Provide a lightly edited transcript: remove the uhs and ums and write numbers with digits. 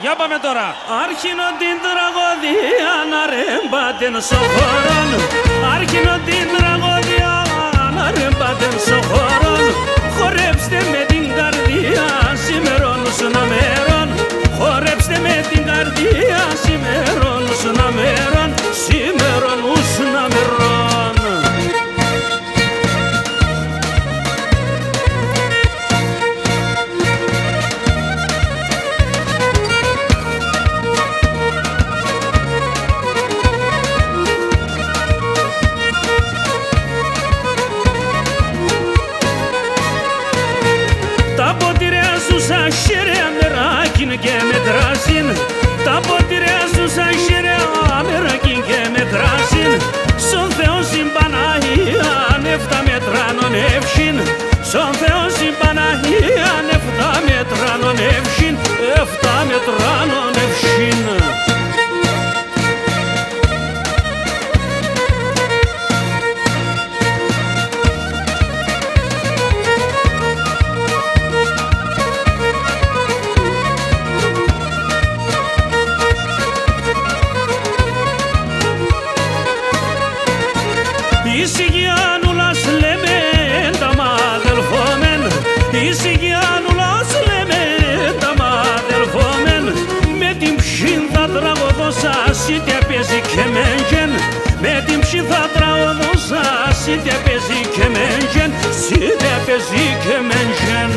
Για πάμε τώρα. Άρχινο την τραγωδία να ρεμπάτεν στο χωρόν. Άρχινο την τραγωδία να ρεμπάτεν στο χωρόν. Χορέψτε με την καρδία σήμερον να μέρον. Χορέψτε με την καρδία σήμερον να μέρον. Σήμερον να μέρον. Τα ποτήρια σου σαν χέρια μεράκιν και με κράσιν. Τα ποτήρια σου σαν χέρια μεράκιν και με κράσιν. Στον Θεό συμπαναγία νεφτά μετράνων εύχην. Στον Θεό συμπαναγία νεφτά μετράνων εύχην. Εφτά μετράνων εύχην. Εις Γιάννουλας λέμε τα μαδελφόμεν. Εις Γιάννουλας λέμε τα μαδελφόμεν. Με την ψήν θα τραγωδώσα σίτε παίζει και μέντζεν. Με την ψήν θα τραγωδώσα σίτε παίζει και μέντζεν. Σίτε παίζει και μέντζεν.